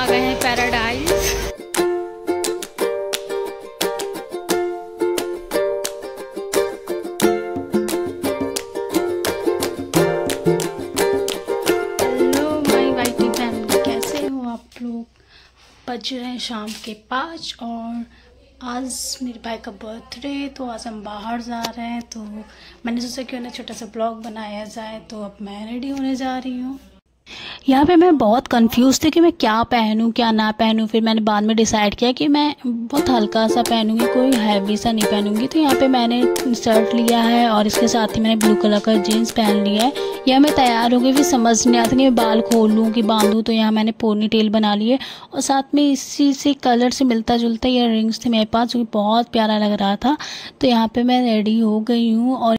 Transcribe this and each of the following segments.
आ गए हैं paradise. Hello my whitey family, कैसे हो आप लोग। बज रहे हैं शाम के 5 और आज मेरे भाई का बर्थडे, तो आज हम बाहर जा रहे हैं। तो मैंने सोचा क्यों ना छोटा सा ब्लॉग बनाया जाए। तो अब मैं रेडी होने जा रही हूँ। यहाँ पे मैं बहुत कंफ्यूज थी कि मैं क्या पहनूं क्या ना पहनूं। फिर मैंने बाद में डिसाइड किया कि मैं बहुत हल्का सा पहनूंगी, कोई हैवी सा नहीं पहनूंगी। तो यहाँ पे मैंने शर्ट लिया है और इसके साथ ही मैंने ब्लू कलर का जीन्स पहन लिया है। यह मैं तैयार हो गई, फिर समझ नहीं आता कि मैं बाल खोलूँ कि बांधूँ। तो यहाँ मैंने पोनी टेल बना ली है और साथ में इसी से कलर से मिलता जुलता ईयर रिंग्स थे मेरे पास, जो कि बहुत प्यारा लग रहा था। तो यहाँ पर मैं रेडी हो गई हूँ और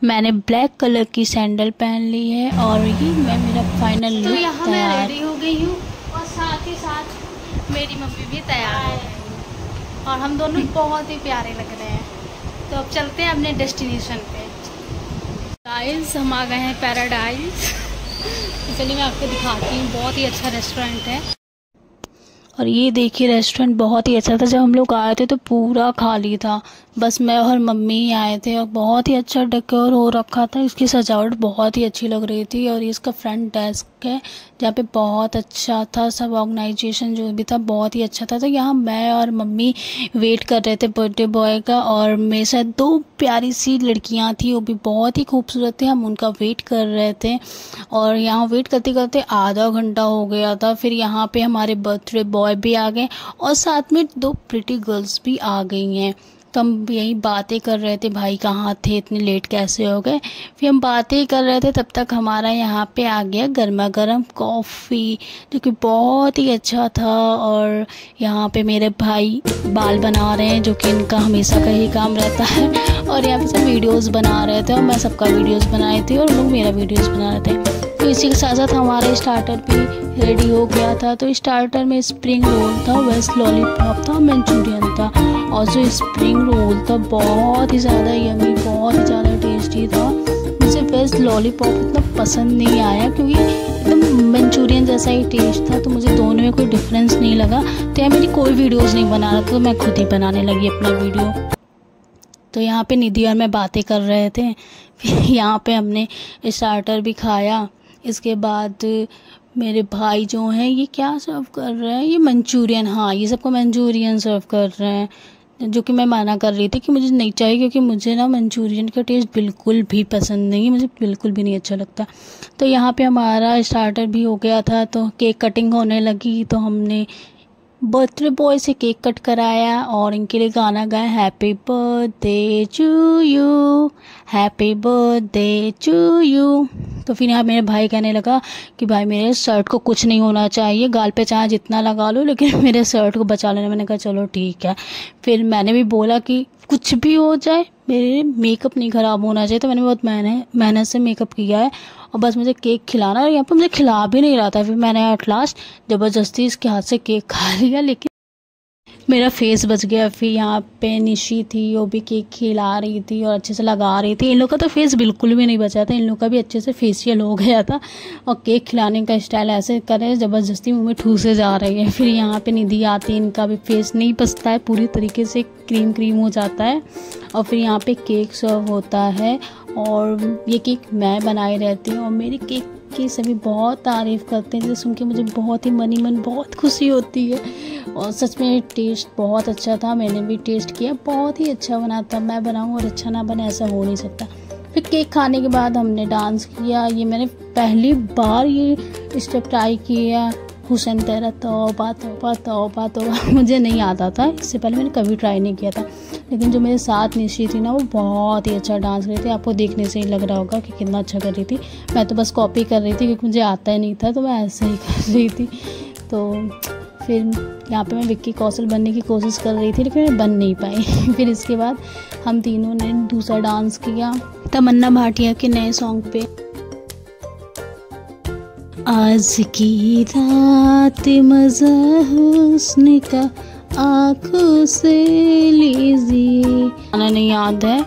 मैंने ब्लैक कलर की सैंडल पहन ली है और ये मेरा फाइनल लुक। तो यहाँ मैं रेडी हो गई हूँ और साथ ही साथ मेरी मम्मी भी तैयार है और हम दोनों बहुत ही प्यारे लग रहे हैं। तो अब चलते हैं अपने डेस्टिनेशन पे। गाइस, हम आ गए हैं पैराडाइज। चलिए मैं आपको दिखाती हूँ, बहुत ही अच्छा रेस्टोरेंट है। और ये देखिए, रेस्टोरेंट बहुत ही अच्छा था। जब हम लोग आए थे तो पूरा खाली था, बस मैं और मम्मी ही आए थे। और बहुत ही अच्छा डेकोर हो रखा था, इसकी सजावट बहुत ही अच्छी लग रही थी। और इसका फ्रंट डेस्क है जहाँ पे बहुत अच्छा था, सब ऑर्गेनाइजेशन जो भी था बहुत ही अच्छा था। तो यहाँ मैं और मम्मी वेट कर रहे थे बर्थडे बॉय का, और मेरे साथ 2 प्यारी सी लड़कियाँ थी, वो भी बहुत ही खूबसूरत थी। हम उनका वेट कर रहे थे और यहाँ वेट करते करते आधा घंटा हो गया था। फिर यहाँ पे हमारे बर्थडे बॉय भी आ गए और साथ में 2 प्रिटी गर्ल्स भी आ गई हैं। तो हम यही बातें कर रहे थे, भाई कहाँ थे, इतने लेट कैसे हो गए। फिर हम बातें कर रहे थे, तब तक हमारा यहाँ पे आ गया गर्मा गर्म कॉफ़ी, जो कि बहुत ही अच्छा था। और यहाँ पे मेरे भाई बाल बना रहे हैं, जो कि इनका हमेशा का ही काम रहता है। और यहाँ पे सब वीडियोज़ बना रहे थे और मैं सबका वीडियोज़ बनाए थे और लोग मेरा वीडियोज़ बना रहे थे। तो इसी के साथ साथ हमारा स्टार्टर भी रेडी हो गया था। तो स्टार्टर में स्प्रिंग रोल था, वेज लॉलीपॉप था, मंचूरियन था। और जो स्प्रिंग रोल था बहुत ही ज़्यादा यमी, बहुत ही ज़्यादा टेस्टी था। मुझे वेज लॉलीपॉप इतना पसंद नहीं आया क्योंकि एकदम मंचूरियन जैसा ही टेस्ट था। तो मुझे दोनों में कोई डिफरेंस नहीं लगा। तो यहाँ मेरी कोई वीडियोज़ नहीं बना रहा था, तो मैं खुद ही बनाने लगी अपना वीडियो। तो यहाँ पे निधि और मैं बातें कर रहे थे। यहाँ पे हमने स्टार्टर भी खाया। इसके बाद मेरे भाई जो हैं ये क्या सर्व कर रहे हैं, ये मंचूरियन, हाँ ये सबको मंचूरियन सर्व कर रहे हैं, जो कि मैं मना कर रही थी कि मुझे नहीं चाहिए, क्योंकि मुझे ना मंचूरियन का टेस्ट बिल्कुल भी पसंद नहीं है, मुझे बिल्कुल भी नहीं अच्छा लगता। तो यहाँ पे हमारा स्टार्टर भी हो गया था, तो केक कटिंग होने लगी। तो हमने बर्थडे बॉय से केक कट कराया और इनके लिए गाना गाया, happy birthday to you, happy birthday to you. तो फिर यहाँ मेरे भाई कहने लगा कि भाई मेरे शर्ट को कुछ नहीं होना चाहिए, गाल पे चाहे जितना लगा लो लेकिन मेरे शर्ट को बचा लेना। मैंने कहा चलो ठीक है। फिर मैंने भी बोला कि कुछ भी हो जाए मेरे मेकअप नहीं ख़राब होना चाहिए। तो मैंने बहुत मेहनत से मेकअप किया है और बस मुझे केक खिलाना, और यहाँ पर मुझे खिला भी नहीं रहा था। फिर मैंने एट लास्ट ज़बरदस्ती इसके हाथ से केक खा लिया, लेकिन मेरा फेस बच गया। फिर यहाँ पे निशी थी, वो भी केक खिला रही थी और अच्छे से लगा रही थी। इन लोग का तो फेस बिल्कुल भी नहीं बचा था, इन लोग का भी अच्छे से फेशियल हो गया था। और केक खिलाने का स्टाइल ऐसे कर रहे हैं ज़बरदस्ती मुँह में ठूसे जा रही है। फिर यहाँ पे निधि आती है, इनका भी फेस नहीं बचता है, पूरी तरीके से क्रीम क्रीम हो जाता है। और फिर यहाँ पे केक सर्व होता है और ये केक मैं बनाई रहती हूँ और मेरे केक की सभी बहुत तारीफ़ करते हैं, जिसे सुन के मुझे बहुत ही मन बहुत खुशी होती है। और सच में टेस्ट बहुत अच्छा था, मैंने भी टेस्ट किया, बहुत ही अच्छा बना था। मैं बनाऊँ और अच्छा ना बने ऐसा हो नहीं सकता। फिर केक खाने के बाद हमने डांस किया। ये मैंने पहली बार ये स्टेप ट्राई किया, हुसैन तेरा तौबा तौबा तौबा तौबा। मुझे नहीं आता था, इससे पहले मैंने कभी ट्राई नहीं किया था। लेकिन जो मेरे साथ निशी थी ना, वो बहुत ही अच्छा डांस कर रही थी। आपको देखने से ही लग रहा होगा कि कितना अच्छा कर रही थी। मैं तो बस कॉपी कर रही थी क्योंकि मुझे आता ही नहीं था, तो मैं ऐसे ही कर रही थी। तो फिर यहाँ पे मैं विक्की कौशल बनने की कोशिश कर रही थी, लेकिन मैं बन नहीं पाई। फिर इसके बाद हम तीनों ने दूसरा डांस किया तमन्ना भाटिया के नए सॉन्ग पे। आज की रात मज़ा हुस्न का आँखों से लीजिए, गाना नहीं याद है।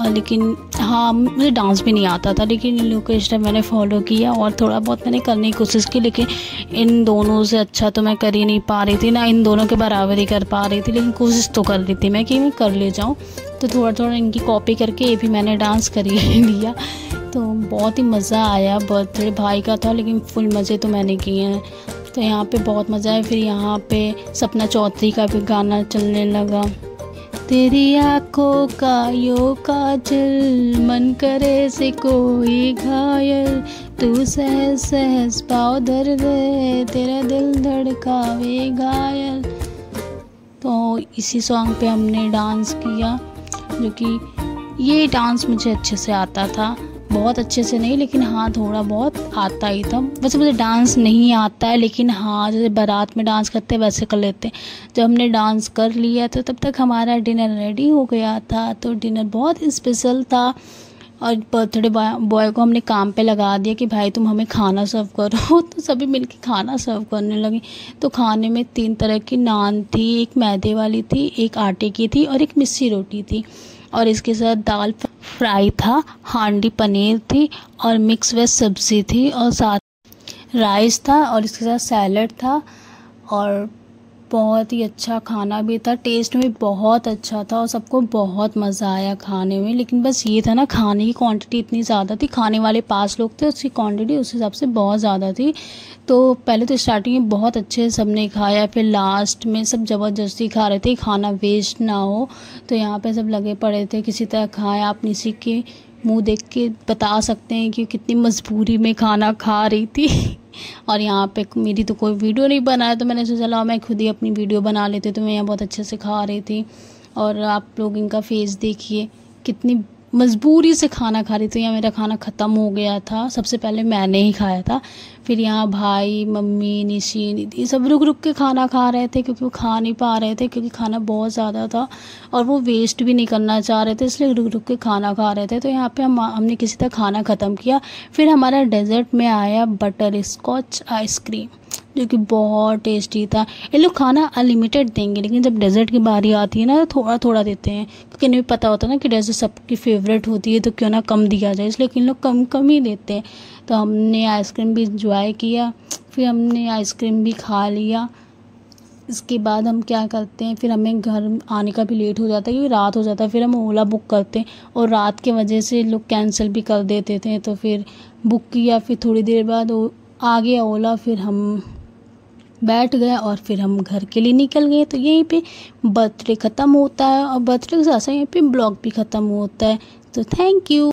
लेकिन हाँ, मुझे डांस भी नहीं आता था, लेकिन इन लोगों को स्टेप मैंने फॉलो किया और थोड़ा बहुत मैंने करने की कोशिश की, लेकिन इन दोनों से अच्छा तो मैं कर ही नहीं पा रही थी, ना इन दोनों के बराबर ही कर पा रही थी, लेकिन कोशिश तो कर रही थी मैं कि मैं कर ले जाऊँ। तो थोड़ा थोड़ा इनकी कॉपी करके ये भी मैंने डांस कर ही लिया। तो बहुत ही मज़ा आया। बर्थडे भाई का था, लेकिन फुल मज़े तो मैंने किए हैं। तो यहाँ पे बहुत मज़ा आया। फिर यहाँ पे सपना चौधरी का भी गाना चलने लगा। तेरी आँखों का यो काजल, मन करे से कोई घायल, तू सहज सहज पाँव धर दे, तेरा दिल धड़कावे घायल। तो इसी सॉन्ग पे हमने डांस किया, जो कि ये डांस मुझे अच्छे से आता था, बहुत अच्छे से नहीं, लेकिन हाँ थोड़ा बहुत आता ही था। वैसे मुझे डांस नहीं आता है, लेकिन हाँ जैसे बारात में डांस करते हैं वैसे कर लेते हैं। जब हमने डांस कर लिया तो तब तक हमारा डिनर रेडी हो गया था। तो डिनर बहुत स्पेशल था, और बर्थडे बॉय को हमने काम पे लगा दिया कि भाई तुम हमें खाना सर्व करो। तो सभी मिलके खाना सर्व करने लगे। तो खाने में 3 तरह की नान थी, एक मैदे वाली थी, एक आटे की थी और एक मिस्सी रोटी थी, और इसके साथ दाल फ्राई था, हांडी पनीर थी और मिक्स वेज सब्ज़ी थी, और साथ राइस था, और इसके साथ सैलड था, और बहुत ही अच्छा खाना भी था। टेस्ट में बहुत अच्छा था और सबको बहुत मज़ा आया खाने में। लेकिन बस ये था ना, खाने की क्वांटिटी इतनी ज़्यादा थी, खाने वाले 5 लोग थे, उसकी क्वांटिटी उस हिसाब से बहुत ज़्यादा थी। तो पहले तो स्टार्टिंग में बहुत अच्छे सबने खाया, फिर लास्ट में सब ज़बरदस्ती खा रहे थे, खाना वेस्ट ना हो। तो यहाँ पे सब लगे पड़े थे, किसी तरह खाएं। आप किसी के मुंह देख के बता सकते हैं कि कितनी मजबूरी में खाना खा रही थी। और यहाँ पे मेरी तो कोई वीडियो नहीं बनाया, तो मैंने सोचा चला मैं खुद ही अपनी वीडियो बना लेती। तो मैं यहाँ बहुत अच्छे से खा रही थी, और आप लोग इनका फेस देखिए कितनी मजबूरी से खाना खा रही थी। यहाँ मेरा खाना ख़त्म हो गया था, सबसे पहले मैंने ही खाया था। फिर यहाँ भाई, मम्मी, निशी, निधि सब रुक रुक के खाना खा रहे थे, क्योंकि वो खा नहीं पा रहे थे, क्योंकि खाना बहुत ज़्यादा था और वो वेस्ट भी नहीं करना चाह रहे थे, इसलिए रुक रुक के खाना खा रहे थे। तो यहाँ पे हमने किसी तरह खाना ख़त्म किया। फिर हमारा डेजर्ट में आया बटर स्कॉच आइसक्रीम, जो कि बहुत टेस्टी था। ये लोग खाना अनलिमिटेड देंगे, लेकिन जब डेजर्ट की बारी आती है ना तो थोड़ा थोड़ा देते हैं, क्योंकि इन्हें पता होता है ना कि डेजर्ट सबकी फेवरेट होती है, तो क्यों ना कम दिया जाए, इसलिए इन लोग कम कम ही देते हैं। तो हमने आइसक्रीम भी इंजॉय किया, फिर हमने आइसक्रीम भी खा लिया। इसके बाद हम क्या करते हैं, फिर हमें घर आने का भी लेट हो जाता है, क्योंकि रात हो जाता है। फिर हम ओला बुक करते हैं, और रात के वजह से लोग कैंसिल भी कर देते थे। तो फिर बुक किया, फिर थोड़ी देर बाद आ गया ओला, फिर हम बैठ गए और फिर हम घर के लिए निकल गए। तो यहीं पे बर्थडे ख़त्म होता है, और बर्थडे के साथ साथ यहीं पे ब्लॉग भी ख़त्म होता है। तो थैंक यू।